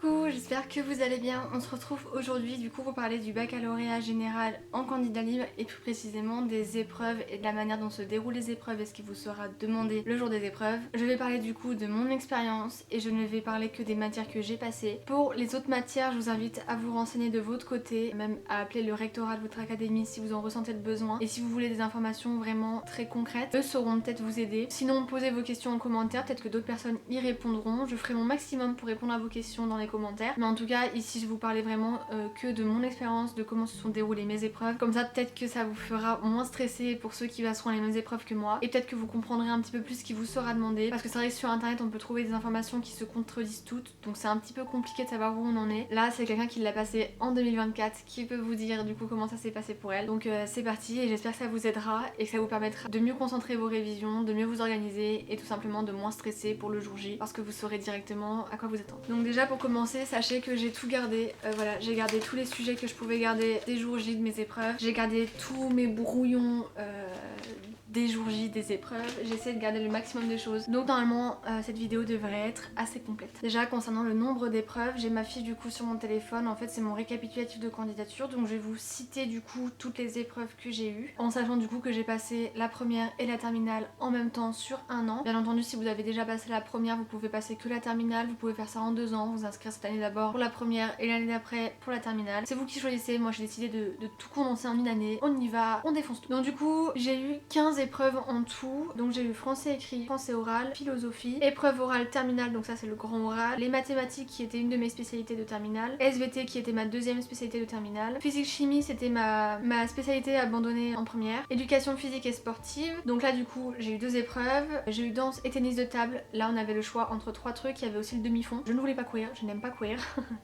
Coucou, j'espère que vous allez bien. On se retrouve aujourd'hui du coup pour parler du baccalauréat général en candidat libre et plus précisément des épreuves et de la manière dont se déroulent les épreuves et ce qui vous sera demandé le jour des épreuves. Je vais parler du coup de mon expérience et je ne vais parler que des matières que j'ai passées. Pour les autres matières, je vous invite à vous renseigner de votre côté, même à appeler le rectorat de votre académie si vous en ressentez le besoin. Et si vous voulez des informations vraiment très concrètes, eux sauront peut-être vous aider. Sinon, posez vos questions en commentaire, peut-être que d'autres personnes y répondront. Je ferai mon maximum pour répondre à vos questions dans les commentaires, mais en tout cas ici je vous parlais vraiment que de mon expérience, de comment se sont déroulées mes épreuves, comme ça peut-être que ça vous fera moins stresser pour ceux qui passeront les mêmes épreuves que moi, et peut-être que vous comprendrez un petit peu plus ce qui vous sera demandé, parce que c'est vrai que sur internet on peut trouver des informations qui se contredisent toutes, donc c'est un petit peu compliqué de savoir où on en est. Là c'est quelqu'un qui l'a passé en 2024 qui peut vous dire du coup comment ça s'est passé pour elle, donc c'est parti et j'espère que ça vous aidera et que ça vous permettra de mieux concentrer vos révisions, de mieux vous organiser et tout simplement de moins stresser pour le jour J, parce que vous saurez directement à quoi vous attendre. Donc déjà pour commencer, sachez que j'ai tout gardé, voilà, j'ai gardé tous les sujets que je pouvais garder des jours J de mes épreuves, j'ai gardé tous mes brouillons des jours J des épreuves, j'essaie de garder le maximum de choses, donc normalement cette vidéo devrait être assez complète. Déjà concernant le nombre d'épreuves, j'ai ma fiche du coup sur mon téléphone, en fait c'est mon récapitulatif de candidature, donc je vais vous citer du coup toutes les épreuves que j'ai eues, en sachant du coup que j'ai passé la première et la terminale en même temps sur un an. Bien entendu si vous avez déjà passé la première, vous pouvez passer que la terminale, vous pouvez faire ça en 2 ans, vous inscrire cette année d'abord pour la première et l'année d'après pour la terminale. C'est vous qui choisissez, moi j'ai décidé de tout condenser en une année, on y va, on défonce tout. Donc du coup j'ai eu 15 épreuves en tout, donc j'ai eu français écrit, français oral, philosophie, épreuve orale terminale, donc ça c'est le grand oral, les mathématiques qui était une de mes spécialités de terminale, SVT qui était ma deuxième spécialité de terminale, physique chimie c'était ma spécialité abandonnée en première, éducation physique et sportive, donc là du coup j'ai eu 2 épreuves, j'ai eu danse et tennis de table, là on avait le choix entre 3 trucs, il y avait aussi le demi-fond, je ne voulais pas courir, je n'aime pas courir,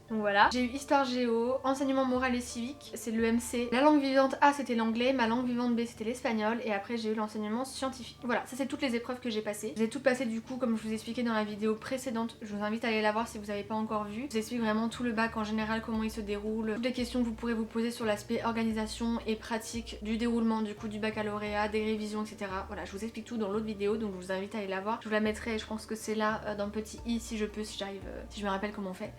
donc voilà. J'ai eu histoire géo, enseignement moral et civique, c'est le MC, la langue vivante A c'était l'anglais, ma langue vivante B c'était l'espagnol, et après j'ai eu l'enseignement scientifique. Voilà, ça c'est toutes les épreuves que j'ai passées. J'ai toutes passées du coup comme je vous ai expliqué dans la vidéo précédente, je vous invite à aller la voir si vous n'avez pas encore vu. Je vous explique vraiment tout le bac en général, comment il se déroule, toutes les questions que vous pourrez vous poser sur l'aspect organisation et pratique du déroulement du coup du baccalauréat, des révisions etc. Voilà, je vous explique tout dans l'autre vidéo, donc je vous invite à aller la voir. Je vous la mettrai, je pense que c'est là dans le petit i si je peux, si j'arrive, si je me rappelle comment on fait.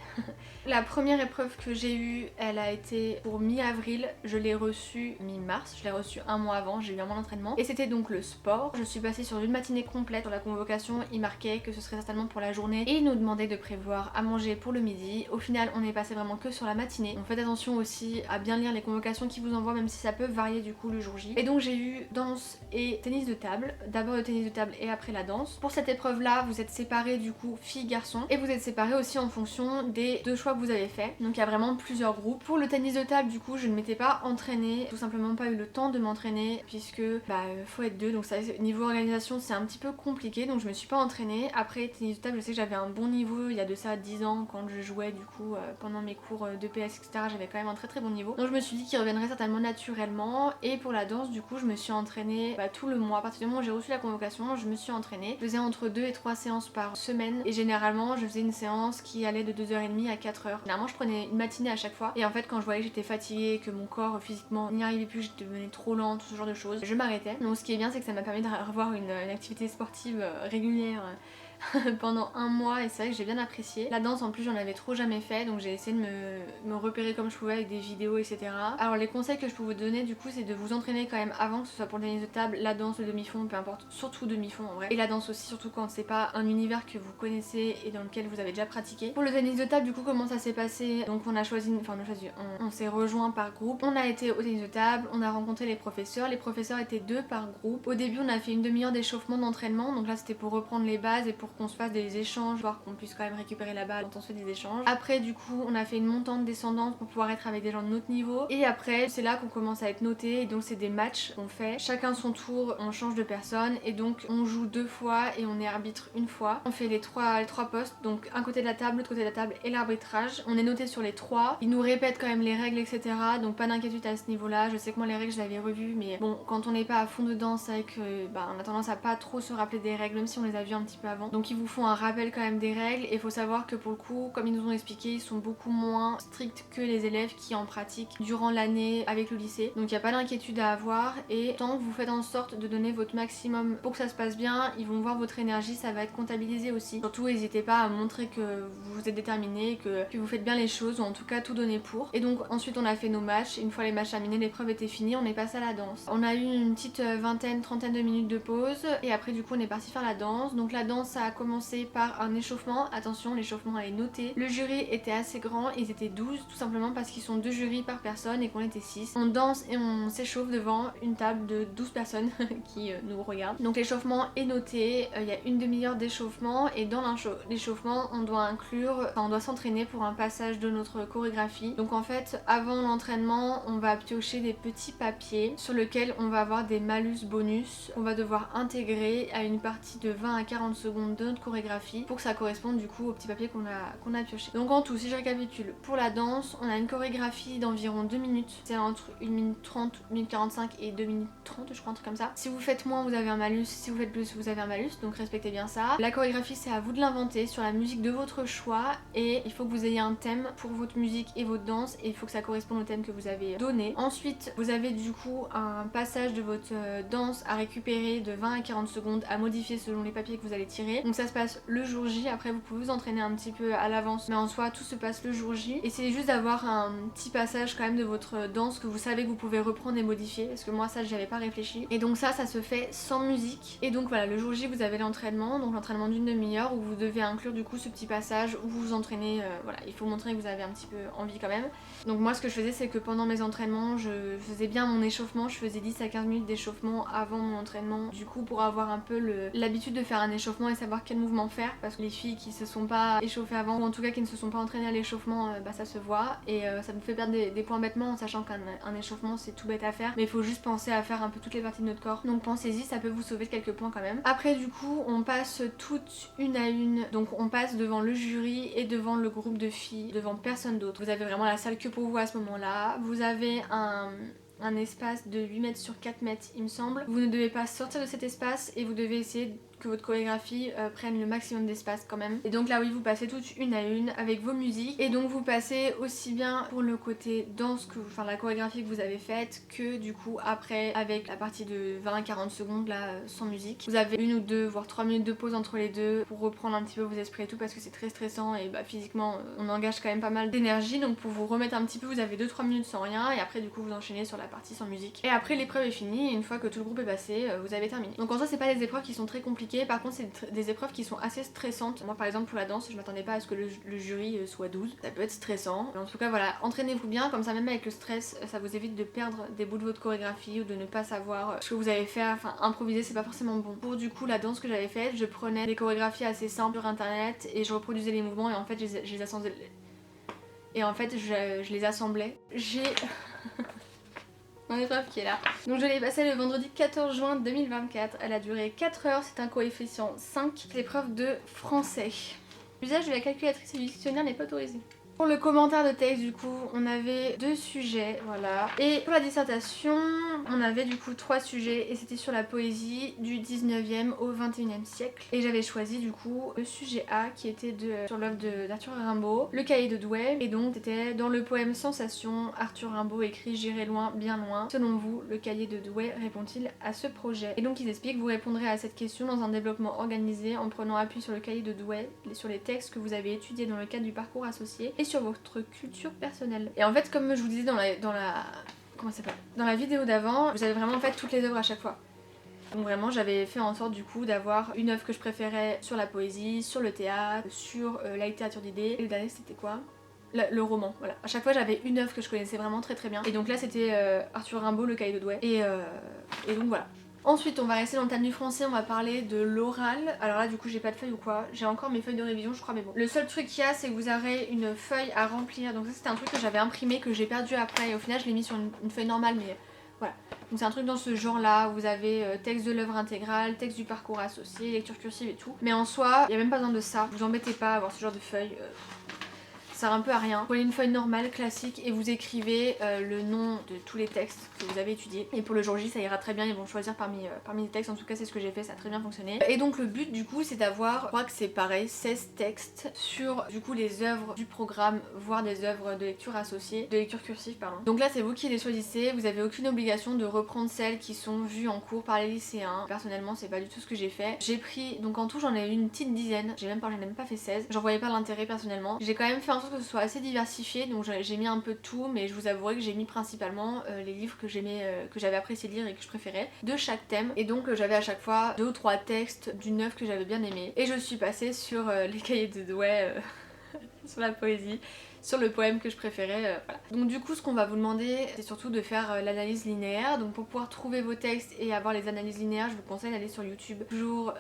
La première épreuve que j'ai eue, elle a été pour mi-avril, je l'ai reçue mi-mars, je l'ai reçue un mois avant, j'ai eu un mois d'entraînement, et c'était donc le sport. Je suis passée sur une matinée complète. Sur la convocation, il marquait que ce serait certainement pour la journée et il nous demandait de prévoir à manger pour le midi. Au final, on est passé vraiment que sur la matinée. Donc faites attention aussi à bien lire les convocations qui vous envoient, même si ça peut varier du coup le jour J. Et donc j'ai eu danse et tennis de table, d'abord le tennis de table et après la danse. Pour cette épreuve là, vous êtes séparés du coup filles-garçons et vous êtes séparés aussi en fonction des 2 choix que vous avez fait. Donc il y a vraiment plusieurs groupes. Pour le tennis de table du coup, je ne m'étais pas entraînée, tout simplement pas eu le temps de m'entraîner puisque faut être 2, donc ça niveau organisation c'est un petit peu compliqué, donc je me suis pas entraînée. Après tennis de table, je sais que j'avais un bon niveau il y a de ça 10 ans quand je jouais du coup pendant mes cours de PS etc, j'avais quand même un très très bon niveau, donc je me suis dit qu'il reviendrait certainement naturellement. Et pour la danse du coup je me suis entraînée tout le mois, à partir du moment où j'ai reçu la convocation je me suis entraînée, je faisais entre 2 et 3 séances par semaine et généralement je faisais une séance qui allait de 2h30 à 4h. Généralement je prenais une matinée à chaque fois et en fait quand je voyais que j'étais fatiguée, que mon corps physiquement n'y arrivait plus, je devenais trop lente, ce genre de choses, je m'arrêtais. Donc ce qui est bien c'est que ça m'a permis d'avoir une activité sportive régulière pendant un mois et c'est vrai que j'ai bien apprécié. La danse en plus j'en avais trop jamais fait, donc j'ai essayé de me repérer comme je pouvais avec des vidéos etc. Alors les conseils que je peux vous donner du coup c'est de vous entraîner quand même avant, que ce soit pour le tennis de table, la danse, le demi-fond, peu importe, surtout demi-fond en vrai. Et la danse aussi, surtout quand c'est pas un univers que vous connaissez et dans lequel vous avez déjà pratiqué. Pour le tennis de table du coup comment ça s'est passé, donc on a choisi, on s'est rejoint par groupe, on a été au tennis de table, on a rencontré les professeurs étaient 2 par groupe. Au début on a fait une demi-heure d'échauffement d'entraînement, donc là c'était pour reprendre les bases et pour qu'on se fasse des échanges, voire qu'on puisse quand même récupérer la balle quand on se fait des échanges. Après du coup on a fait une montante descendante pour pouvoir être avec des gens de notre niveau, et après c'est là qu'on commence à être noté, et donc c'est des matchs qu'on fait, chacun son tour, on change de personne et donc on joue 2 fois et on est arbitre une fois. On fait les trois postes, donc un côté de la table, l'autre côté de la table et l'arbitrage. On est noté sur les 3, ils nous répètent quand même les règles etc, donc pas d'inquiétude à ce niveau là. Je sais que moi les règles je l'avais revues, mais bon quand on n'est pas à fond dedans c'est vrai que on a tendance à pas trop se rappeler des règles même si on les a vues un petit peu avant. Donc Donc ils vous font un rappel quand même des règles et il faut savoir que pour le coup, comme ils nous ont expliqué, ils sont beaucoup moins stricts que les élèves qui en pratiquent durant l'année avec le lycée. Donc il n'y a pas d'inquiétude à avoir et tant que vous faites en sorte de donner votre maximum pour que ça se passe bien, ils vont voir votre énergie, ça va être comptabilisé aussi. Surtout n'hésitez pas à montrer que vous êtes déterminé, que vous faites bien les choses ou en tout cas tout donner pour. Et donc ensuite on a fait nos matchs, une fois les matchs terminés, l'épreuve était finie, on est passé à la danse. On a eu une petite vingtaine, trentaine de minutes de pause et après du coup on est parti faire la danse. Donc la danse ça a commencé par un échauffement, attention l'échauffement est noté. Le jury était assez grand, ils étaient 12 tout simplement parce qu'ils sont 2 jurys par personne et qu'on était 6. On danse et on s'échauffe devant une table de 12 personnes qui nous regardent. Donc l'échauffement est noté, il y a une demi-heure d'échauffement et dans l'échauffement on doit on doit s'entraîner pour un passage de notre chorégraphie. Donc en fait avant l'entraînement on va piocher des petits papiers sur lesquels on va avoir des malus bonus qu'on va devoir intégrer à une partie de 20 à 40 secondes de notre chorégraphie pour que ça corresponde du coup au petit papier qu'on a pioché. Donc en tout, si je récapitule, pour la danse on a une chorégraphie d'environ 2 minutes, c'est entre 1 minute 30, 1 minute 45 et 2 minutes 30 je crois, un truc comme ça. Si vous faites moins vous avez un malus, si vous faites plus vous avez un malus, donc respectez bien ça. La chorégraphie c'est à vous de l'inventer sur la musique de votre choix et il faut que vous ayez un thème pour votre musique et votre danse et il faut que ça corresponde au thème que vous avez donné. Ensuite vous avez du coup un passage de votre danse à récupérer de 20 à 40 secondes à modifier selon les papiers que vous allez tirer. Donc ça se passe le jour J, après vous pouvez vous entraîner un petit peu à l'avance mais en soi tout se passe le jour J. Essayez juste d'avoir un petit passage quand même de votre danse que vous savez que vous pouvez reprendre et modifier parce que moi ça j'y avais pas réfléchi. Et donc ça se fait sans musique. Et donc voilà, le jour J vous avez l'entraînement, donc l'entraînement d'une demi-heure où vous devez inclure du coup ce petit passage où vous vous entraînez, voilà, il faut montrer que vous avez un petit peu envie quand même. Donc moi ce que je faisais c'est que pendant mes entraînements je faisais bien mon échauffement, je faisais 10 à 15 minutes d'échauffement avant mon entraînement du coup pour avoir un peu l'habitude de faire un échauffement et savoir quel mouvement faire parce que les filles qui se sont pas échauffées avant ou en tout cas qui ne se sont pas entraînées à l'échauffement ça se voit et ça nous fait perdre des points bêtement en sachant qu'un échauffement c'est tout bête à faire mais il faut juste penser à faire un peu toutes les parties de notre corps, donc pensez-y, ça peut vous sauver de quelques points quand même. Après du coup on passe toutes une à une, donc on passe devant le jury et devant le groupe de filles, devant personne d'autre. Vous avez vraiment la salle que pour vous à ce moment là, vous avez un espace de 8 mètres sur 4 mètres il me semble. Vous ne devez pas sortir de cet espace et vous devez essayer que votre chorégraphie prenne le maximum d'espace quand même. Et donc là oui vous passez toutes une à une avec vos musiques et donc vous passez aussi bien pour le côté danse que enfin la chorégraphie que vous avez faite que du coup après avec la partie de 20-40 secondes là sans musique. Vous avez 1 ou 2 voire 3 minutes de pause entre les deux pour reprendre un petit peu vos esprits et tout parce que c'est très stressant et physiquement on engage quand même pas mal d'énergie, donc pour vous remettre un petit peu vous avez 2-3 minutes sans rien et après du coup vous enchaînez sur la partie sans musique. Et après l'épreuve est finie et une fois que tout le groupe est passé vous avez terminé. Donc en soi c'est pas des épreuves qui sont très compliquées. Par contre c'est des épreuves qui sont assez stressantes. Moi par exemple pour la danse je m'attendais pas à ce que le jury soit 12. Ça peut être stressant. Mais en tout cas voilà, entraînez-vous bien comme ça même avec le stress ça vous évite de perdre des bouts de votre chorégraphie ou de ne pas savoir ce que vous avez fait. Enfin improviser c'est pas forcément bon. Pour du coup la danse que j'avais faite, je prenais des chorégraphies assez simples sur internet et je reproduisais les mouvements et en fait je les assemblais. Et en fait je les assemblais. J'ai... mon épreuve qui est là. Donc je l'ai passée le vendredi 14 juin 2024. Elle a duré 4 heures, c'est un coefficient 5. L'épreuve de français. L'usage de la calculatrice et du dictionnaire n'est pas autorisé. Pour le commentaire de texte du coup on avait 2 sujets, voilà. Et pour la dissertation on avait du coup 3 sujets et c'était sur la poésie du 19e au 21e siècle. Et j'avais choisi du coup le sujet A qui était sur l'œuvre d'Arthur Rimbaud, le cahier de Douai. Et donc c'était dans le poème Sensation, Arthur Rimbaud écrit J'irai loin, bien loin. Selon vous, le cahier de Douai répond-il à ce projet? Et donc ils expliquent vous répondrez à cette question dans un développement organisé en prenant appui sur le cahier de Douai, sur les textes que vous avez étudiés dans le cadre du parcours associé et sur votre culture personnelle. Et en fait comme je vous disais dans la vidéo d'avant, vous avez vraiment fait toutes les œuvres à chaque fois. Donc vraiment j'avais fait en sorte du coup d'avoir une œuvre que je préférais sur la poésie, sur le théâtre, sur la littérature d'idées. Et le dernier c'était quoi? Le roman, voilà. À chaque fois j'avais une œuvre que je connaissais vraiment très bien. Et donc là c'était Arthur Rimbaud, le cahier de Douai. Et donc voilà. Ensuite on va rester dans le thème du français, on va parler de l'oral. Alors là du coup j'ai pas de feuille ou quoi, j'ai encore mes feuilles de révision je crois mais bon. Le seul truc qu'il y a c'est que vous aurez une feuille à remplir, donc ça c'était un truc que j'avais imprimé que j'ai perdu après et au final je l'ai mis sur une feuille normale mais voilà. Donc c'est un truc dans ce genre là, où vous avez texte de l'œuvre intégrale, texte du parcours associé, lecture cursive et tout. Mais en soi, il n'y a même pas besoin de ça, vous embêtez pas à avoir ce genre de feuille. sert un peu à rien. Prenez une feuille normale, classique, et vous écrivez le nom de tous les textes que vous avez étudiés. Et pour le jour J, ça ira très bien, ils vont choisir parmi les textes, en tout cas c'est ce que j'ai fait, ça a très bien fonctionné. Et donc le but du coup c'est d'avoir, je crois que c'est pareil, 16 textes sur du coup les œuvres du programme, voire des œuvres de lecture associées, de lecture cursive pardon. Donc là c'est vous qui les choisissez, vous avez aucune obligation de reprendre celles qui sont vues en cours par les lycéens. Personnellement c'est pas du tout ce que j'ai fait. J'ai pris, donc en tout j'en ai eu une petite dizaine, j'en ai même pas fait 16, j'en voyais pas l'intérêt personnellement. J'ai quand même fait en sorte que ce soit assez diversifié, donc j'ai mis un peu de tout, mais je vous avouerai que j'ai mis principalement les livres que j'aimais, que j'avais apprécié lire et que je préférais, de chaque thème. Et donc j'avais à chaque fois 2 ou 3 textes d'une œuvre que j'avais bien aimé. Et je suis passée sur les cahiers de Douai, sur la poésie, sur le poème que je préférais, voilà. Donc du coup ce qu'on va vous demander c'est surtout de faire l'analyse linéaire. Donc pour pouvoir trouver vos textes et avoir les analyses linéaires je vous conseille d'aller sur YouTube. Toujours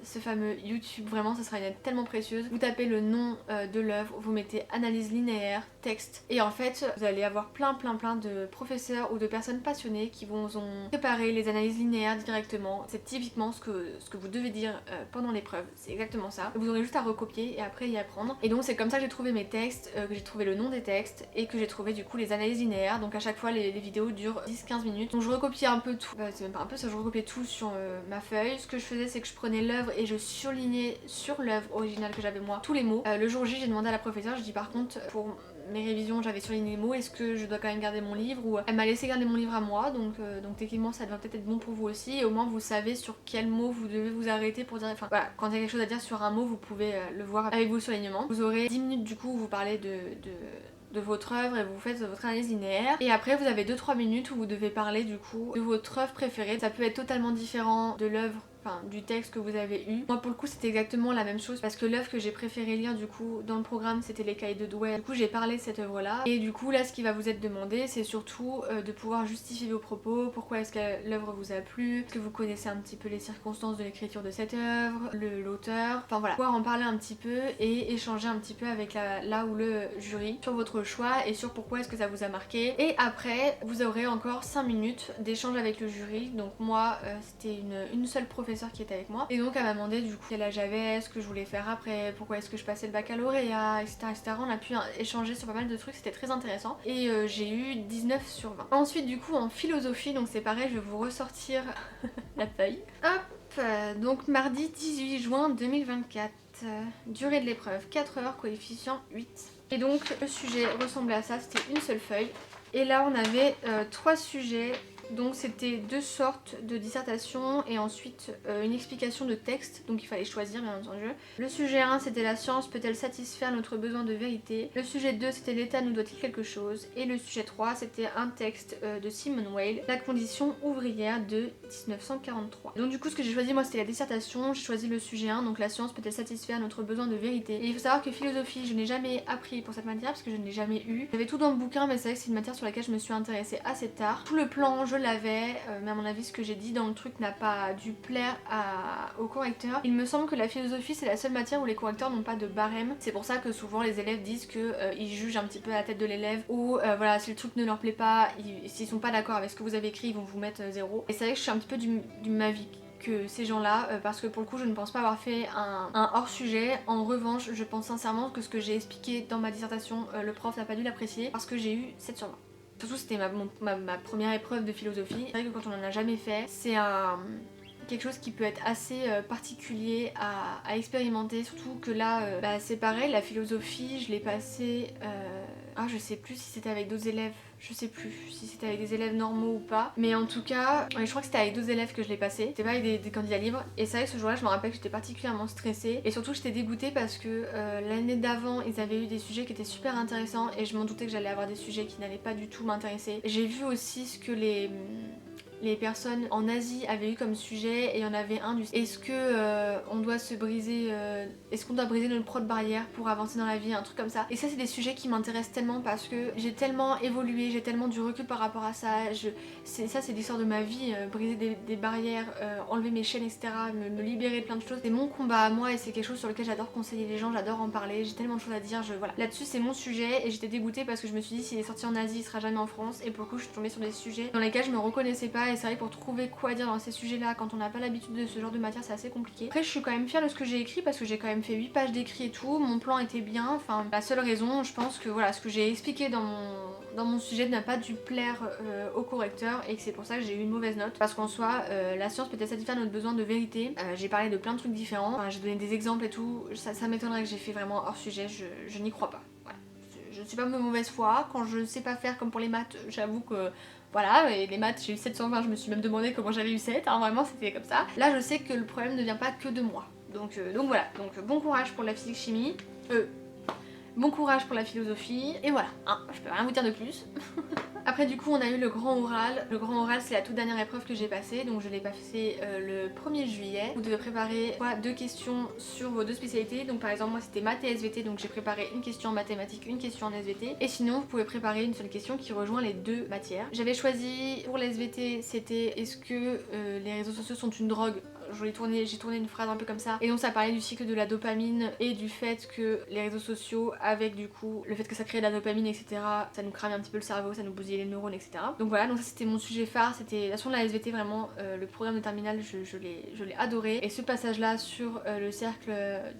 ce fameux YouTube, vraiment ça sera une aide tellement précieuse. Vous tapez le nom de l'œuvre, vous mettez analyse linéaire, texte, et en fait vous allez avoir plein de professeurs ou de personnes passionnées qui vont préparer les analyses linéaires directement. C'est typiquement ce que vous devez dire pendant l'épreuve, c'est exactement ça. Vous aurez juste à recopier et après y apprendre. Et donc c'est comme ça que j'ai trouvé mes textes, que j'ai trouvé le nom des textes et que j'ai trouvé du coup les analyses linéaires. Donc à chaque fois les vidéos durent 10-15 minutes. Donc je recopiais un peu tout, c'est même pas un peu ça, je recopiais tout sur ma feuille. Ce que je faisais c'est que je prenais l'œuvre et je surlignais sur l'œuvre originale que j'avais moi tous les mots. Le jour J j'ai demandé à la professeure, je dis par contre pour mes révisions j'avais surligné les mots, est-ce que je dois quand même garder mon livre, ou elle m'a laissé garder mon livre à moi, donc techniquement ça devrait peut-être être bon pour vous aussi, et au moins vous savez sur quel mot vous devez vous arrêter pour dire, enfin voilà, quand il y a quelque chose à dire sur un mot vous pouvez le voir avec vos surlignements. Vous aurez 10 minutes du coup où vous parlez de votre œuvre et vous faites votre analyse linéaire, et après vous avez 2-3 minutes où vous devez parler du coup de votre œuvre préférée. Ça peut être totalement différent de l'œuvre, enfin du texte que vous avez eu. Moi pour le coup c'était exactement la même chose parce que l'œuvre que j'ai préféré lire du coup dans le programme c'était les cahiers de Douai. Du coup j'ai parlé de cette œuvre là, et du coup là ce qui va vous être demandé c'est surtout de pouvoir justifier vos propos, pourquoi est-ce que l'œuvre vous a plu, est-ce que vous connaissez un petit peu les circonstances de l'écriture de cette œuvre, l'auteur, enfin voilà, pouvoir en parler un petit peu et échanger un petit peu avec la ou le jury sur votre choix et sur pourquoi est-ce que ça vous a marqué. Et après vous aurez encore 5 minutes d'échange avec le jury. Donc moi c'était une seule professeure qui était avec moi, et donc elle m'a demandé du coup quel âge j'avais, ce que je voulais faire après, pourquoi est-ce que je passais le baccalauréat, etc. On a pu échanger sur pas mal de trucs, c'était très intéressant, et j'ai eu 19 sur 20. Ensuite du coup en philosophie, donc c'est pareil, je vais vous ressortir la feuille. Hop, donc mardi 18 juin 2024, durée de l'épreuve 4 heures, coefficient 8. Et donc le sujet ressemblait à ça, c'était une seule feuille, et là on avait 3 sujets. Donc c'était 2 sortes de dissertation et ensuite une explication de texte, donc il fallait choisir bien entendu. Le sujet 1 c'était la science peut-elle satisfaire notre besoin de vérité. Le sujet 2 c'était l'État nous doit-il quelque chose. Et le sujet 3 c'était un texte de Simone Weil, La condition ouvrière de 1943. Donc du coup ce que j'ai choisi moi c'était la dissertation, j'ai choisi le sujet 1, donc la science peut-elle satisfaire notre besoin de vérité. Et il faut savoir que philosophie je n'ai jamais appris pour cette matière parce que je ne l'ai jamais eu. J'avais tout dans le bouquin mais c'est vrai que c'est une matière sur laquelle je me suis intéressée assez tard. Tout le plan je l'avais, mais à mon avis ce que j'ai dit dans le truc n'a pas dû plaire au correcteur. Il me semble que la philosophie c'est la seule matière où les correcteurs n'ont pas de barème. C'est pour ça que souvent les élèves disent que ils jugent un petit peu à la tête de l'élève, ou voilà, si le truc ne leur plaît pas, s'ils sont pas d'accord avec ce que vous avez écrit ils vont vous mettre 0. Et c'est vrai que je suis un petit peu du même avis que ces gens-là, parce que pour le coup je ne pense pas avoir fait un hors-sujet. En revanche je pense sincèrement que ce que j'ai expliqué dans ma dissertation, le prof n'a pas dû l'apprécier parce que j'ai eu 7 sur 20. Surtout c'était ma première épreuve de philosophie. C'est vrai que quand on en a jamais fait, c'est quelque chose qui peut être assez particulier à expérimenter, surtout que là c'est pareil, la philosophie je l'ai passée, je sais plus si c'était avec d'autres élèves, je sais plus si c'était avec des élèves normaux ou pas, mais en tout cas je crois que c'était avec d'autres élèves que je l'ai passé, c'était pas avec des candidats libres. Et c'est vrai que ce jour-là je me rappelle que j'étais particulièrement stressée, et surtout j'étais dégoûtée parce que l'année d'avant ils avaient eu des sujets qui étaient super intéressants et je m'en doutais que j'allais avoir des sujets qui n'allaient pas du tout m'intéresser. J'ai vu aussi ce que les personnes en Asie avaient eu comme sujet, et il y en avait un du est-ce que on doit se briser, est-ce qu'on doit briser notre propre barrière pour avancer dans la vie, un truc comme ça. Et ça c'est des sujets qui m'intéressent tellement parce que j'ai tellement évolué, j'ai tellement du recul par rapport à ça. C'est l'histoire de ma vie, briser des barrières, enlever mes chaînes, etc., me libérer de plein de choses. C'est mon combat à moi et c'est quelque chose sur lequel j'adore conseiller les gens, j'adore en parler, j'ai tellement de choses à dire, voilà. Là-dessus c'est mon sujet, et j'étais dégoûtée parce que je me suis dit s'il est sorti en Asie il sera jamais en France, et pour le coup je suis tombée sur des sujets dans lesquels je me reconnaissais pas pas, et c'est vrai que pour trouver quoi dire dans ces sujets là quand on n'a pas l'habitude de ce genre de matière c'est assez compliqué. Après je suis quand même fière de ce que j'ai écrit parce que j'ai quand même fait 8 pages d'écrit et tout, mon plan était bien, enfin la seule raison je pense que voilà ce que j'ai expliqué dans mon sujet n'a pas dû plaire au correcteur et que c'est pour ça que j'ai eu une mauvaise note, parce qu'en soi la science peut-être satisfaire notre besoin de vérité. J'ai parlé de plein de trucs différents, enfin, j'ai donné des exemples et tout, ça m'étonnerait que j'ai fait vraiment hors sujet, je n'y crois pas. Voilà. Je ne suis pas de mauvaise foi, quand je sais pas faire comme pour les maths, j'avoue que voilà, et les maths j'ai eu 720, je me suis même demandé comment j'avais eu 7, hein, vraiment c'était comme ça. Là je sais que le problème ne vient pas que de moi, donc voilà, donc bon courage pour la physique chimie, bon courage pour la philosophie, et voilà, hein, je peux rien vous dire de plus. Après du coup on a eu le grand oral. Le grand oral c'est la toute dernière épreuve que j'ai passée, donc je l'ai passée le 1er juillet. Vous devez préparer 2 questions sur vos 2 spécialités, donc par exemple moi c'était maths et SVT, donc j'ai préparé une question en mathématiques, une question en SVT, et sinon vous pouvez préparer une seule question qui rejoint les 2 matières. J'avais choisi pour la SVT c'était est-ce que les réseaux sociaux sont une drogue. J'ai tourné une phrase un peu comme ça, et donc ça parlait du cycle de la dopamine et du fait que les réseaux sociaux, avec du coup le fait que ça crée de la dopamine etc, ça nous cramait un petit peu le cerveau, ça nous bousillait les neurones etc. Donc voilà, donc ça c'était mon sujet phare, c'était la sur la SVT vraiment, le programme de terminale je l'ai adoré, et ce passage là sur le cercle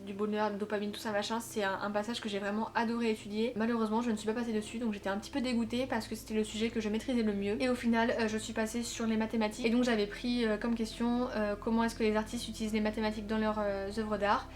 du bonheur, la dopamine, tout ça machin, c'est un passage que j'ai vraiment adoré étudier. Malheureusement je ne suis pas passée dessus, donc j'étais un petit peu dégoûtée parce que c'était le sujet que je maîtrisais le mieux, et au final je suis passée sur les mathématiques, et donc j'avais pris comme question comment est-ce que les artistes utilisent les mathématiques dans leurs œuvres d'art.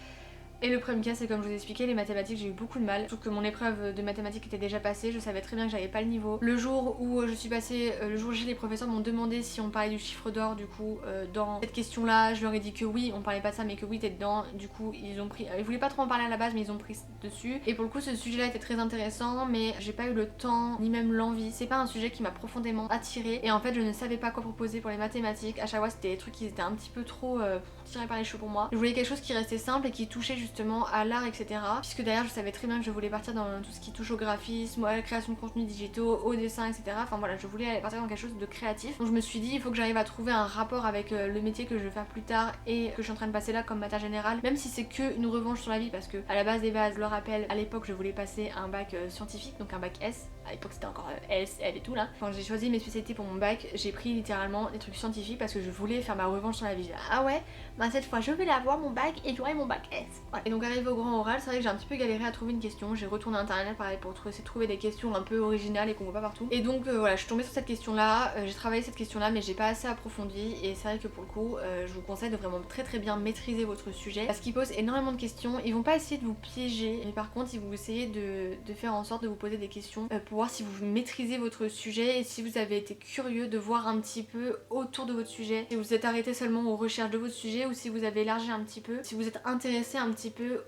Et le premier cas c'est comme je vous ai expliqué, les mathématiques j'ai eu beaucoup de mal, surtout que mon épreuve de mathématiques était déjà passée, je savais très bien que j'avais pas le niveau. Le jour où je suis passée, le jour J, les professeurs m'ont demandé si on parlait du chiffre d'or du coup dans cette question là, je leur ai dit que oui, on parlait pas de ça mais que oui t'es dedans, du coup ils ont pris, ils voulaient pas trop en parler à la base mais ils ont pris dessus, et pour le coup ce sujet là était très intéressant mais j'ai pas eu le temps ni même l'envie, c'est pas un sujet qui m'a profondément attirée, et en fait je ne savais pas quoi proposer pour les mathématiques, à chaque fois c'était des trucs qui étaient un petit peu trop tirés par les cheveux pour moi. Je voulais quelque chose qui restait simple et qui touchait justement à l'art etc, puisque derrière je savais très bien que je voulais partir dans tout ce qui touche au graphisme, à la création de contenus digitaux, au dessin etc, enfin voilà je voulais aller partir dans quelque chose de créatif, donc je me suis dit il faut que j'arrive à trouver un rapport avec le métier que je vais faire plus tard et que je suis en train de passer là comme matière générale, même si c'est que une revanche sur la vie, parce que à la base des bases, je le rappelle, à l'époque je voulais passer un bac scientifique, donc un bac S, à l'époque c'était encore S, L et tout là. Quand j'ai choisi mes spécialités pour mon bac, j'ai pris littéralement des trucs scientifiques parce que je voulais faire ma revanche sur la vie. Ah ouais, bah cette fois je vais l'avoir mon bac et j'aurai mon bac S. Voilà. Et donc arrivé au grand oral, c'est vrai que j'ai un petit peu galéré à trouver une question, j'ai retourné internet pareil pour essayer de trouver des questions un peu originales et qu'on voit pas partout. Et donc voilà, je suis tombée sur cette question là, j'ai travaillé cette question là mais j'ai pas assez approfondi, et c'est vrai que pour le coup je vous conseille de vraiment très bien maîtriser votre sujet parce qu'il pose énormément de questions. Ils vont pas essayer de vous piéger, mais par contre ils vont essayer de faire en sorte de vous poser des questions pour voir si vous maîtrisez votre sujet et si vous avez été curieux de voir un petit peu autour de votre sujet, si vous êtes arrêté seulement aux recherches de votre sujet ou si vous avez élargi un petit peu, si vous êtes intéressé un petit peu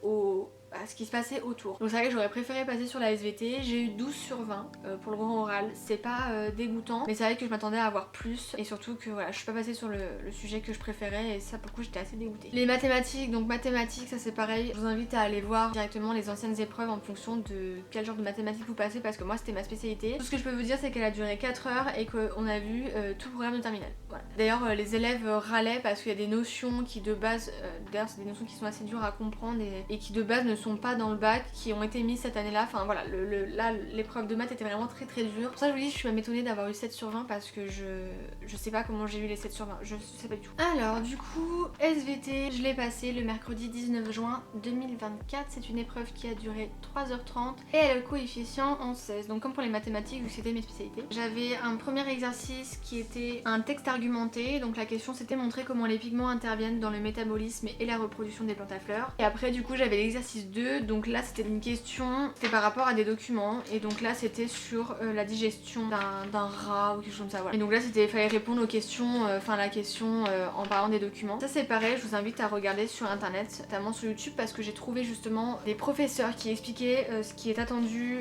à ce qui se passait autour. Donc c'est vrai que j'aurais préféré passer sur la SVT, j'ai eu 12 sur 20 pour le grand oral, c'est pas dégoûtant, mais c'est vrai que je m'attendais à avoir plus, et surtout que voilà, je suis pas passée sur le sujet que je préférais, et ça pour le coup j'étais assez dégoûtée. Les mathématiques, donc mathématiques ça c'est pareil, je vous invite à aller voir directement les anciennes épreuves en fonction de quel genre de mathématiques vous passez, parce que moi c'était ma spécialité. Tout ce que je peux vous dire c'est qu'elle a duré 4 heures et qu'on a vu tout le programme de terminale. Voilà. D'ailleurs les élèves râlaient parce qu'il y a des notions qui de base, d'ailleurs c'est des notions qui sont assez dures à comprendre et qui de base ne sont pas dans le bac, qui ont été mises cette année là, enfin voilà, là l'épreuve de maths était vraiment très dure. Pour ça je vous dis, je suis même étonnée d'avoir eu 7 sur 20 parce que je sais pas comment j'ai eu les 7 sur 20, je sais pas du tout. Alors du coup SVT, je l'ai passé le mercredi 19 juin 2024, c'est une épreuve qui a duré 3h30 et elle a le coefficient en 16, donc comme pour les mathématiques vu que c'était mes spécialités. J'avais un premier exercice qui était un texte argumenté, donc la question c'était montrer comment les pigments interviennent dans le métabolisme et la reproduction des plantes à fleurs. Et après du coup j'avais l'exercice 2, donc là c'était une question, c'était par rapport à des documents, et donc là c'était sur la digestion d'un rat ou quelque chose comme ça, voilà. Et donc là c'était, fallait répondre aux questions, enfin la question en parlant des documents. Ça c'est pareil, je vous invite à regarder sur internet, notamment sur YouTube, parce que j'ai trouvé justement des professeurs qui expliquaient ce qui est attendu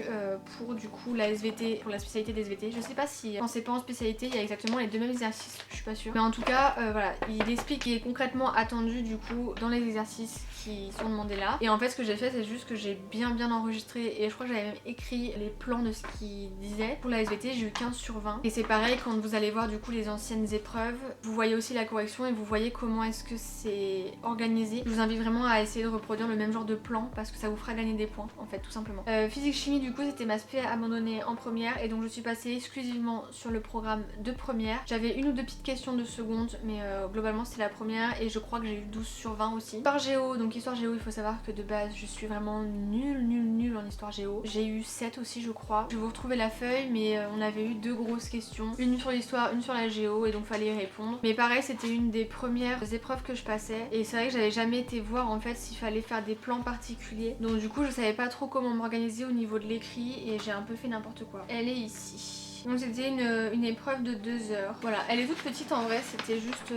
pour du coup la SVT, pour la spécialité des SVT. Je sais pas si quand c'est pas en spécialité il y a exactement les deux mêmes exercices, je suis pas sûre. Mais en tout cas voilà, il explique ce qui est concrètement attendu du coup dans les exercices qui sont demandés là. Et en fait ce que j'ai fait fait c'est juste que j'ai bien enregistré et je crois que j'avais même écrit les plans de ce qu'il disait. Pour la SVT j'ai eu 15 sur 20 et c'est pareil quand vous allez voir du coup les anciennes épreuves, vous voyez aussi la correction et vous voyez comment est-ce que c'est organisé. Je vous invite vraiment à essayer de reproduire le même genre de plan parce que ça vous fera gagner des points en fait tout simplement. Physique chimie du coup c'était ma spé abandonnée en première et donc je suis passée exclusivement sur le programme de première. J'avais une ou deux petites questions de seconde mais globalement c'était la première et je crois que j'ai eu 12 sur 20 aussi. Histoire géo, donc histoire géo il faut savoir que de base je suis vraiment nulle en histoire géo. J'ai eu 7 aussi je crois. Je vais vous retrouver la feuille mais on avait eu 2 grosses questions. Une sur l'histoire, une sur la géo et donc fallait y répondre. Mais pareil c'était une des premières épreuves que je passais et c'est vrai que j'avais jamais été voir en fait s'il fallait faire des plans particuliers. Donc du coup je savais pas trop comment m'organiser au niveau de l'écrit et j'ai un peu fait n'importe quoi. Elle est ici. Donc c'était une épreuve de 2 heures. Voilà, elle est toute petite en vrai, c'était juste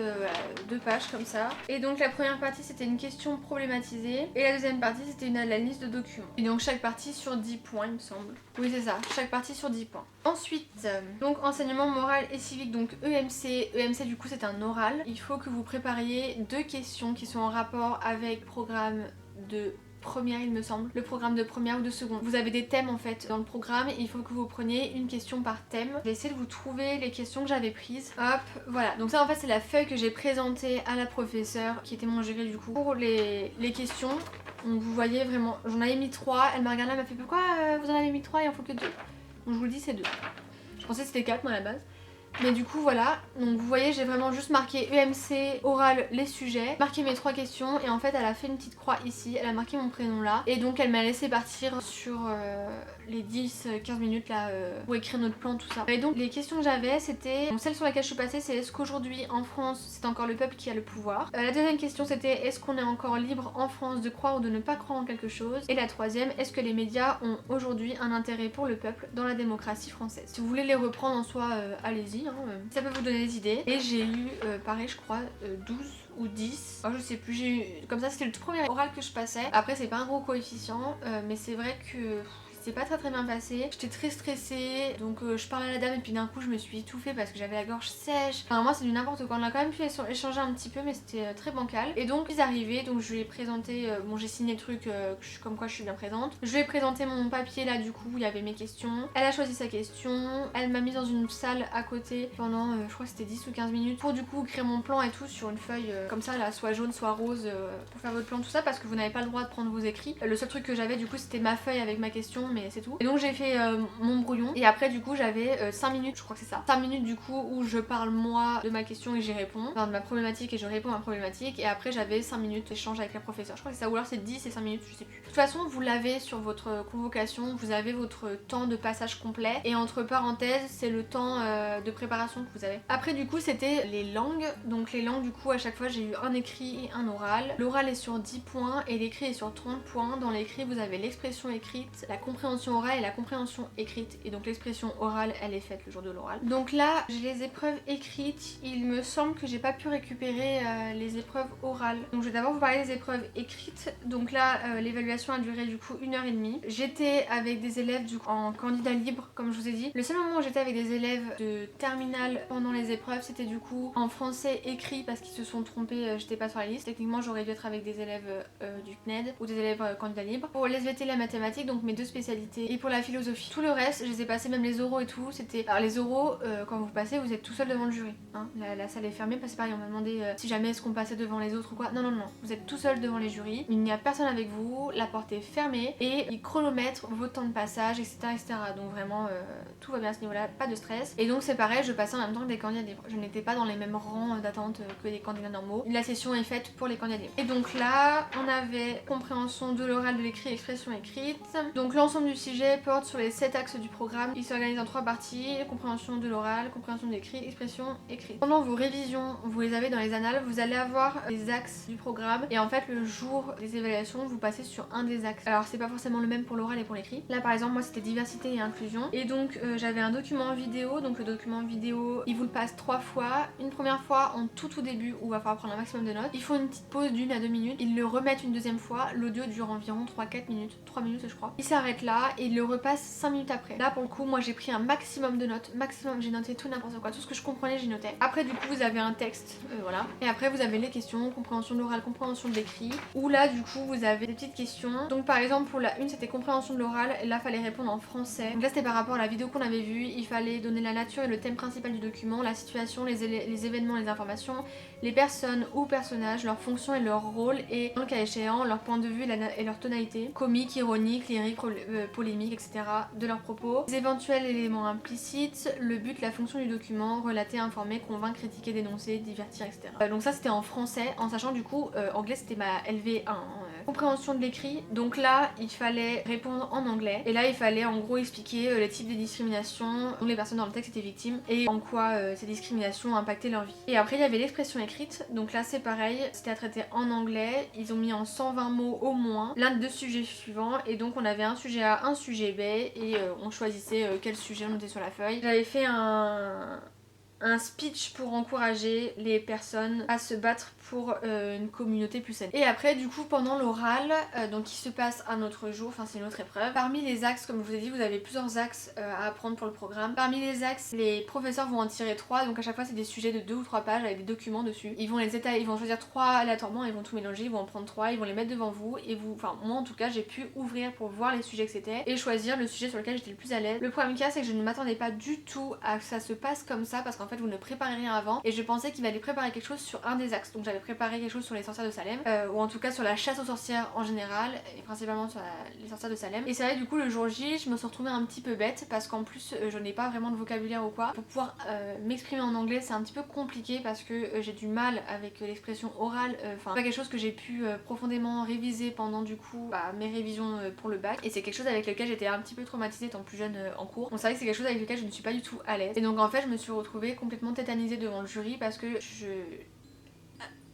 2 pages comme ça. Et donc la première partie c'était une question problématisée. Et la deuxième partie c'était une analyse de documents. Et donc chaque partie sur 10 points il me semble. Oui c'est ça, chaque partie sur 10 points. Ensuite, donc enseignement moral et civique, donc EMC. EMC du coup c'est un oral. Il faut que vous prépariez 2 questions qui sont en rapport avec programme de première il me semble, le programme de première ou de seconde. Vous avez des thèmes en fait dans le programme et il faut que vous preniez une question par thème. Je vais essayer de vous trouver les questions que j'avais prises. Hop, voilà. Donc ça en fait c'est la feuille que j'ai présentée à la professeure qui était mon jury du coup. Pour les questions, donc vous voyez vraiment, j'en avais mis 3, elle m'a regardé, elle m'a fait pourquoi vous en avez mis 3 et il en faut que 2. Donc je vous le dis c'est 2. Je pensais que c'était 4 moi à la base. Mais du coup voilà, donc vous voyez j'ai vraiment juste marqué EMC, oral, les sujets, marqué mes 3 questions et en fait elle a fait une petite croix ici, elle a marqué mon prénom là et donc elle m'a laissé partir sur les 10-15 minutes là pour écrire notre plan tout ça. Et donc les questions que j'avais c'était, celle sur laquelle je suis passée c'est est-ce qu'aujourd'hui en France c'est encore le peuple qui a le pouvoir. La deuxième question c'était est-ce qu'on est encore libre en France de croire ou de ne pas croire en quelque chose. Et la troisième, est-ce que les médias ont aujourd'hui un intérêt pour le peuple dans la démocratie française. Si vous voulez les reprendre en soi, allez-y. Ça peut vous donner des idées. Et j'ai eu, pareil je crois, 12 ou 10. Oh, je sais plus, j'ai eu... Comme ça c'était le tout premier oral que je passais. Après c'est pas un gros coefficient, mais c'est vrai que... c'est pas très bien passé, j'étais très stressée donc je parlais à la dame et puis d'un coup je me suis étouffée parce que j'avais la gorge sèche. Enfin moi c'est du n'importe quoi, on a quand même pu échanger un petit peu mais c'était très bancal. Et donc ils arrivaient, donc je lui ai présenté, bon j'ai signé le truc comme quoi je suis bien présente. Je lui ai présenté mon papier là du coup, il y avait mes questions. Elle a choisi sa question, elle m'a mise dans une salle à côté pendant je crois que c'était 10 ou 15 minutes pour du coup créer mon plan et tout sur une feuille comme ça là, soit jaune soit rose pour faire votre plan tout ça parce que vous n'avez pas le droit de prendre vos écrits. Le seul truc que j'avais du coup c'était ma feuille avec ma question mais c'est tout. Et donc j'ai fait mon brouillon et après du coup j'avais 5 minutes, je crois que c'est ça. 5 minutes du coup où je parle moi de ma question et j'y réponds, enfin de ma problématique et je réponds à ma problématique et après j'avais 5 minutes d'échange avec la professeure. Je crois que c'est ça ou alors c'est 10 et 5 minutes, je sais plus. De toute façon vous l'avez sur votre convocation, vous avez votre temps de passage complet et entre parenthèses c'est le temps de préparation que vous avez. Après du coup c'était les langues, donc les langues du coup à chaque fois j'ai eu un écrit et un oral. L'oral est sur 10 points et l'écrit est sur 30 points. Dans l'écrit vous avez l'expression écrite, la compréhension orale et la compréhension écrite et donc l'expression orale elle est faite le jour de l'oral. Donc là j'ai les épreuves écrites, il me semble que j'ai pas pu récupérer les épreuves orales. Donc je vais d'abord vous parler des épreuves écrites. Donc là l'évaluation a duré du coup 1h30. J'étais avec des élèves du coup en candidat libre comme je vous ai dit. Le seul moment où j'étais avec des élèves de terminale pendant les épreuves c'était du coup en français écrit parce qu'ils se sont trompés, j'étais pas sur la liste. Techniquement j'aurais dû être avec des élèves du CNED ou des élèves candidats libres. Pour les SVT la mathématique donc mes 2 spécialités et pour la philosophie. Tout le reste je les ai passés, même les oraux et tout, c'était... Alors les oraux quand vous passez vous êtes tout seul devant le jury hein. La salle est fermée parce que pareil on m'a demandé si jamais est-ce qu'on passait devant les autres ou quoi. Non vous êtes tout seul devant les jurys, il n'y a personne avec vous, la porte est fermée et ils chronomètrent votre temps de passage etc. Donc vraiment tout va bien à ce niveau là, pas de stress. Et donc c'est pareil, je passais en même temps que des candidats libres, je n'étais pas dans les mêmes rangs d'attente que les candidats normaux. La session est faite pour les candidats libres. Et donc là on avait compréhension de l'oral, de l'écrit, expression écrite. Donc l'ensemble du sujet porte sur les 7 axes du programme. Il s'organise en 3 parties, compréhension de l'oral, compréhension de l'écrit, expression écrite. Pendant vos révisions, vous les avez dans les annales, vous allez avoir les axes du programme et en fait le jour des évaluations vous passez sur un des axes. Alors c'est pas forcément le même pour l'oral et pour l'écrit. Là par exemple moi c'était diversité et inclusion et donc j'avais un document vidéo. Donc le document vidéo il vous le passe 3 fois. Une première fois en tout début où il va falloir prendre un maximum de notes. Il faut une petite pause d'1 à 2 minutes. Ils le remettent une deuxième fois. L'audio dure environ 3-4 minutes. 3 minutes je crois. Il s'arrête là et il le repasse 5 minutes après. Là pour le coup moi j'ai pris un maximum de notes, j'ai noté tout n'importe quoi, tout ce que je comprenais j'ai noté. Après du coup vous avez un texte, voilà. Et après vous avez les questions, compréhension de l'oral, compréhension de l'écrit, où là du coup vous avez des petites questions. Donc par exemple pour la une c'était compréhension de l'oral, et là fallait répondre en français. Donc là c'était par rapport à la vidéo qu'on avait vue, il fallait donner la nature et le thème principal du document, la situation, les événements, les informations, les personnes ou personnages, leur fonction et leur rôle, et dans le cas échéant leur point de vue et leur tonalité, comique, ironique, lyrique, polémique, etc. de leurs propos, les éventuels éléments implicites, le but, la fonction du document, relater, informer, convaincre, critiquer, dénoncer, divertir, etc. Donc ça c'était en français, en sachant du coup anglais c'était ma LV1. Compréhension de l'écrit, donc là il fallait répondre en anglais, et là il fallait en gros expliquer les types de discriminations dont les personnes dans le texte étaient victimes et en quoi ces discriminations ont impacté leur vie. Et après il y avait l'expression écrite, donc là c'est pareil, c'était à traiter en anglais, ils ont mis en 120 mots au moins l'un des deux sujets suivants, et donc on avait un sujet A, un sujet B, et on choisissait quel sujet on était sur la feuille. J'avais fait un speech pour encourager les personnes à se battre pour une communauté plus saine. Et après du coup pendant l'oral, donc qui se passe un autre jour, enfin c'est une autre épreuve, parmi les axes, comme je vous ai dit vous avez plusieurs axes à apprendre pour le programme. Parmi les axes, les professeurs vont en tirer 3, donc à chaque fois c'est des sujets de 2 ou 3 pages avec des documents dessus. Ils vont les étaler, ils vont choisir 3 aléatoirement, ils vont tout mélanger, ils vont en prendre 3, ils vont les mettre devant vous, et vous, enfin moi en tout cas j'ai pu ouvrir pour voir les sujets que c'était et choisir le sujet sur lequel j'étais le plus à l'aise. Le problème qu'il y a c'est que je ne m'attendais pas du tout à que ça se passe comme ça, parce qu'en fait vous ne préparez rien avant, et je pensais qu'il allait préparer quelque chose sur un des axes. Donc j'avais préparé quelque chose sur les sorcières de Salem, ou en tout cas sur la chasse aux sorcières en général, et principalement sur les sorcières de Salem. Et c'est vrai du coup le jour J je me suis retrouvée un petit peu bête, parce qu'en plus je n'ai pas vraiment de vocabulaire ou quoi. Pour pouvoir m'exprimer en anglais c'est un petit peu compliqué, parce que j'ai du mal avec l'expression orale, enfin c'est pas quelque chose que j'ai pu profondément réviser pendant du coup mes révisions pour le bac, et c'est quelque chose avec lequel j'étais un petit peu traumatisée étant plus jeune en cours. Donc c'est vrai que c'est quelque chose avec lequel je ne suis pas du tout à l'aise, et donc en fait je me suis retrouvée complètement tétanisée devant le jury, parce que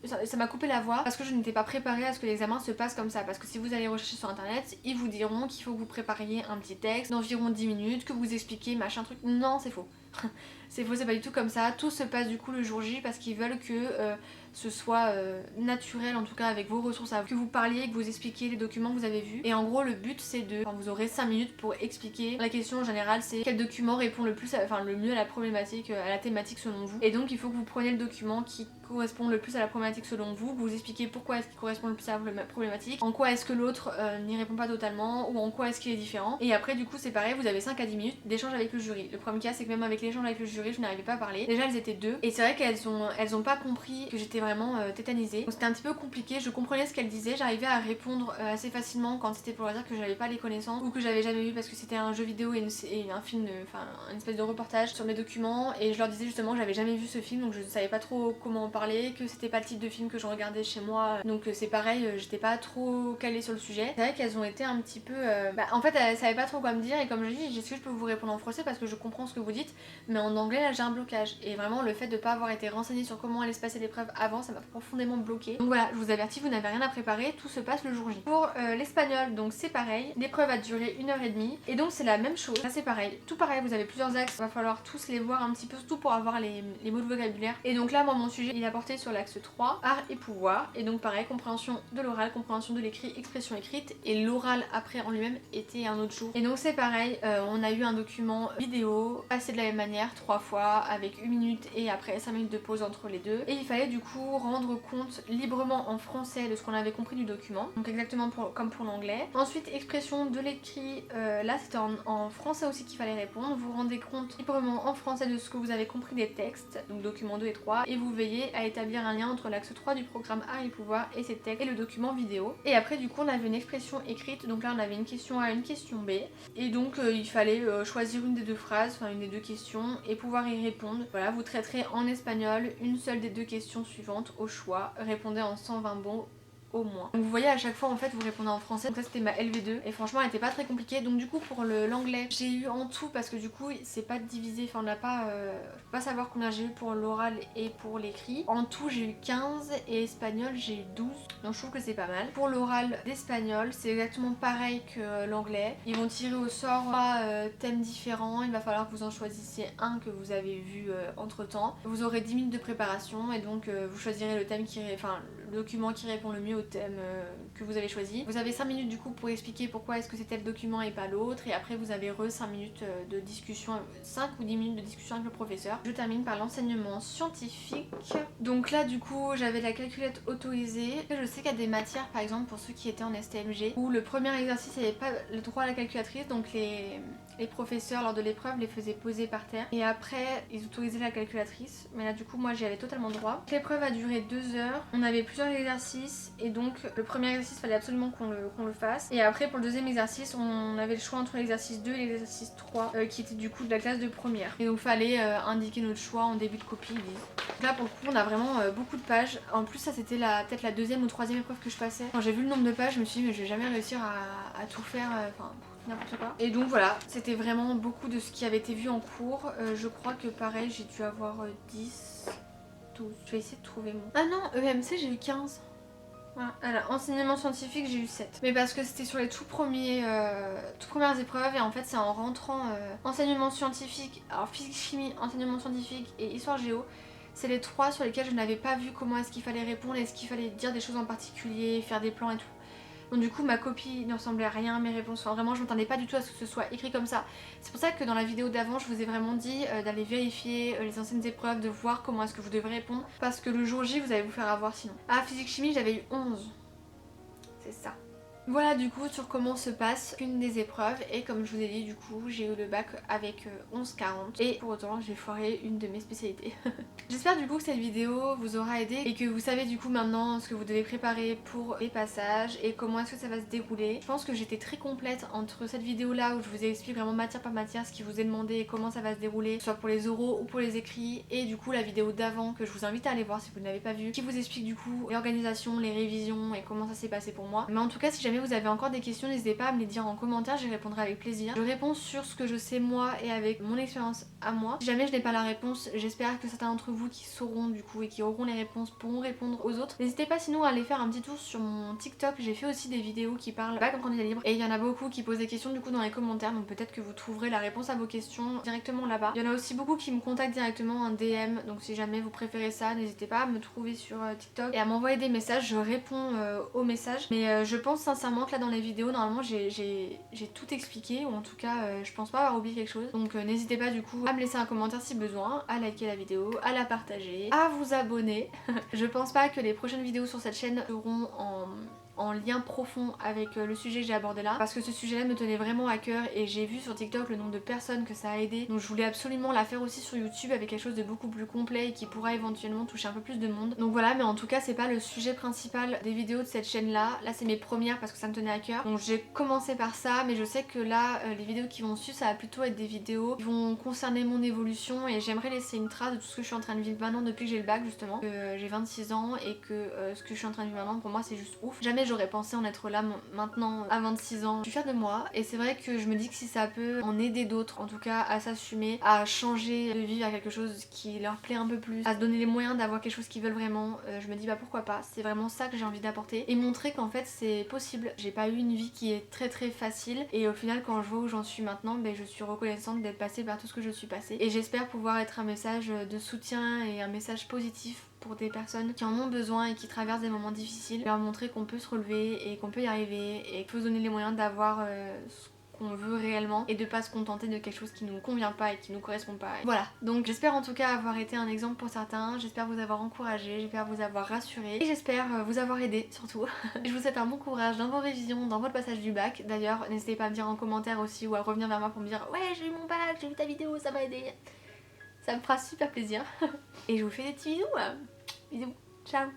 ça m'a coupé la voix, parce que je n'étais pas préparée à ce que l'examen se passe comme ça. Parce que si vous allez rechercher sur internet, ils vous diront qu'il faut que vous prépariez un petit texte d'environ 10 minutes, que vous expliquez machin truc. Non, c'est faux. C'est faux, c'est pas du tout comme ça. Tout se passe du coup le jour J, parce qu'ils veulent que ce soit naturel, en tout cas avec vos ressources à vous, que vous parliez, que vous expliquiez les documents que vous avez vus. Et en gros le but c'est de, enfin, vous aurez 5 minutes pour expliquer. La question en général c'est quel document répond le plus enfin le mieux à la problématique, à la thématique selon vous. Et donc il faut que vous preniez le document qui correspond le plus à la problématique selon vous, que vous expliquez pourquoi est-ce qu'il correspond le plus à la problématique, en quoi est-ce que l'autre n'y répond pas totalement, ou en quoi est-ce qu'il est différent. Et après du coup c'est pareil, vous avez 5 à 10 minutes d'échange avec le jury. Le problème qu'il y a c'est que même avec l'échange avec le jury je n'arrivais pas à parler. Déjà elles étaient 2, et c'est vrai qu'elles ont pas compris que j'étais vraiment tétanisée. Donc c'était un petit peu compliqué, je comprenais ce qu'elles disaient, j'arrivais à répondre assez facilement quand c'était pour leur dire que j'avais pas les connaissances, ou que j'avais jamais vu parce que c'était un jeu vidéo et un film, enfin une espèce de reportage sur mes documents, et je leur disais justement que j'avais jamais vu ce film, donc je savais pas trop comment en parler, que c'était pas le type de film que je regardais chez moi, donc c'est pareil, j'étais pas trop calée sur le sujet. C'est vrai qu'elles ont été un petit peu... en fait elles savaient pas trop quoi me dire, et comme je dis, est-ce que je peux vous répondre en français parce que je comprends ce que vous dites, mais en anglais là j'ai un blocage, et vraiment le fait de pas avoir été renseignée sur comment allait se passer l'épreuve avant, ça m'a profondément bloquée. Donc voilà, je vous avertis, vous n'avez rien à préparer, tout se passe le jour J. Pour l'espagnol, donc c'est pareil, l'épreuve a duré 1h30, et donc c'est la même chose, là c'est pareil, tout pareil, vous avez plusieurs axes, il va falloir tous les voir un petit peu, surtout pour avoir les mots de vocabulaire. Et donc là moi mon sujet il a porté sur l'axe 3, art et pouvoir, et donc pareil, compréhension de l'oral, compréhension de l'écrit, expression écrite, et l'oral après en lui-même était un autre jour. Et donc c'est pareil, on a eu un document vidéo, passé de la même manière 3 fois, avec 1 minute et après 5 minutes de pause entre les deux, et il fallait du coup rendre compte librement en français de ce qu'on avait compris du document, donc exactement comme pour l'anglais. Ensuite expression de l'écrit, là c'était en français aussi qu'il fallait répondre, vous rendez compte librement en français de ce que vous avez compris des textes, donc documents 2 et 3, et vous veillez à établir un lien entre l'axe 3 du programme Art et Pouvoir et ces textes et le document vidéo. Et après du coup on avait une expression écrite, donc là on avait une question A, une question B, et donc il fallait choisir une des deux phrases, enfin une des deux questions, et pouvoir y répondre. Voilà, vous traiterez en espagnol une seule des deux questions suivantes au choix, répondez en 120 mots au moins. Donc vous voyez à chaque fois en fait vous répondez en français, donc ça c'était ma LV2 et franchement elle était pas très compliquée. Donc du coup pour l'anglais j'ai eu en tout, parce que du coup c'est pas divisé, enfin on n'a pas, je peux pas savoir combien j'ai eu pour l'oral et pour l'écrit. En tout j'ai eu 15, et espagnol j'ai eu 12, donc je trouve que c'est pas mal. Pour l'oral d'espagnol c'est exactement pareil que l'anglais, ils vont tirer au sort 3 thèmes différents, il va falloir que vous en choisissiez un que vous avez vu entre temps. Vous aurez 10 minutes de préparation, et donc vous choisirez le thème qui, enfin le document qui répond le mieux au thème que vous avez choisi. Vous avez 5 minutes du coup pour expliquer pourquoi est-ce que c'est tel document et pas l'autre, et après vous avez 5 minutes de discussion, 5 ou 10 minutes de discussion avec le professeur. Je termine par l'enseignement scientifique. Donc là du coup j'avais la calculette autorisée. Je sais qu'il y a des matières par exemple pour ceux qui étaient en STMG où le premier exercice il n'y avait pas le droit à la calculatrice, donc les professeurs lors de l'épreuve les faisaient poser par terre et après ils autorisaient la calculatrice, mais là du coup moi j'y avais totalement droit. L'épreuve a duré 2 heures, on avait plusieurs exercices et donc le premier exercice fallait absolument qu'on le fasse, et après pour le deuxième exercice on avait le choix entre l'exercice 2 et l'exercice 3 qui était du coup de la classe de première, et donc fallait indiquer notre choix en début de copie. Donc là pour le coup on a vraiment beaucoup de pages, en plus ça c'était peut-être la deuxième ou troisième épreuve que je passais. Quand j'ai vu le nombre de pages je me suis dit mais je vais jamais réussir à tout faire, enfin n'importe quoi. Et donc voilà, c'était vraiment beaucoup de ce qui avait été vu en cours. Je crois que pareil j'ai dû avoir 10, 12. Je vais essayer de trouver mon... Ah non, EMC j'ai eu 15. Voilà. Alors, enseignement scientifique j'ai eu 7. Mais parce que c'était sur les toutes premières épreuves, et en fait c'est en rentrant enseignement scientifique, alors physique, chimie, enseignement scientifique et histoire géo. C'est les 3 sur lesquels je n'avais pas vu comment est-ce qu'il fallait répondre, est-ce qu'il fallait dire des choses en particulier, faire des plans et tout. Donc du coup ma copie ne ressemblait à rien à mes réponses, enfin vraiment je m'attendais pas du tout à ce que ce soit écrit comme ça. C'est pour ça que dans la vidéo d'avant je vous ai vraiment dit d'aller vérifier les anciennes épreuves, de voir comment est-ce que vous devez répondre, parce que le jour J vous allez vous faire avoir sinon. Ah, physique chimie j'avais eu 11, c'est ça. Voilà du coup sur comment se passe une des épreuves, et comme je vous ai dit du coup j'ai eu le bac avec 11,40 et pour autant j'ai foiré une de mes spécialités. J'espère du coup que cette vidéo vous aura aidé et que vous savez du coup maintenant ce que vous devez préparer pour les passages et comment est-ce que ça va se dérouler. Je pense que j'étais très complète entre cette vidéo là où je vous explique vraiment matière par matière ce qui vous est demandé et comment ça va se dérouler, soit pour les oraux ou pour les écrits, et du coup la vidéo d'avant que je vous invite à aller voir si vous ne l'avez pas vue, qui vous explique du coup l'organisation, les révisions et comment ça s'est passé pour moi. Mais en tout cas si jamais vous avez encore des questions n'hésitez pas à me les dire en commentaire, j'y répondrai avec plaisir. Je réponds sur ce que je sais moi et avec mon expérience à moi. Si jamais je n'ai pas la réponse, j'espère que certains d'entre vous qui sauront du coup et qui auront les réponses pourront répondre aux autres. N'hésitez pas sinon à aller faire un petit tour sur mon TikTok, j'ai fait aussi des vidéos qui parlent bac en candidat libre et il y en a beaucoup qui posent des questions du coup dans les commentaires, donc peut-être que vous trouverez la réponse à vos questions directement là-bas. Il y en a aussi beaucoup qui me contactent directement en DM, donc si jamais vous préférez ça, n'hésitez pas à me trouver sur TikTok et à m'envoyer des messages, je réponds aux messages. Mais je pense sincèrement que là dans les vidéos normalement j'ai tout expliqué, ou en tout cas je pense pas avoir oublié quelque chose, donc n'hésitez pas du coup à me laisser un commentaire si besoin, à liker la vidéo, à la partager, à vous abonner. Je pense pas que les prochaines vidéos sur cette chaîne seront en lien profond avec le sujet que j'ai abordé là, parce que ce sujet là me tenait vraiment à cœur et j'ai vu sur TikTok le nombre de personnes que ça a aidé, donc je voulais absolument la faire aussi sur YouTube avec quelque chose de beaucoup plus complet et qui pourra éventuellement toucher un peu plus de monde. Donc voilà, mais en tout cas c'est pas le sujet principal des vidéos de cette chaîne là c'est mes premières parce que ça me tenait à cœur, donc j'ai commencé par ça, mais je sais que là les vidéos qui vont suivre ça va plutôt être des vidéos qui vont concerner mon évolution, et j'aimerais laisser une trace de tout ce que je suis en train de vivre maintenant depuis que j'ai le bac justement, que j'ai 26 ans et que ce que je suis en train de vivre maintenant pour moi c'est juste ouf. Jamais j'aurais pensé en être là maintenant à 26 ans. Je suis fière de moi et c'est vrai que je me dis que si ça peut en aider d'autres en tout cas à s'assumer, à changer de vie, à quelque chose qui leur plaît un peu plus, à se donner les moyens d'avoir quelque chose qu'ils veulent vraiment, je me dis bah pourquoi pas, c'est vraiment ça que j'ai envie d'apporter et montrer qu'en fait c'est possible. J'ai pas eu une vie qui est très facile et au final quand je vois où j'en suis maintenant, ben, je suis reconnaissante d'être passée par tout ce que je suis passée, et j'espère pouvoir être un message de soutien et un message positif pour des personnes qui en ont besoin et qui traversent des moments difficiles, leur montrer qu'on peut se relever et qu'on peut y arriver et qu'il faut se donner les moyens d'avoir ce qu'on veut réellement et de pas se contenter de quelque chose qui nous convient pas et qui nous correspond pas. Voilà, donc j'espère en tout cas avoir été un exemple pour certains, j'espère vous avoir encouragé, j'espère vous avoir rassuré et j'espère vous avoir aidé surtout. Je vous souhaite un bon courage dans vos révisions, dans votre passage du bac. D'ailleurs n'hésitez pas à me dire en commentaire aussi ou à revenir vers moi pour me dire ouais j'ai eu mon bac, j'ai vu ta vidéo, ça m'a aidé. Ça me fera super plaisir. Et je vous fais des petits bisous. Bisous, ciao.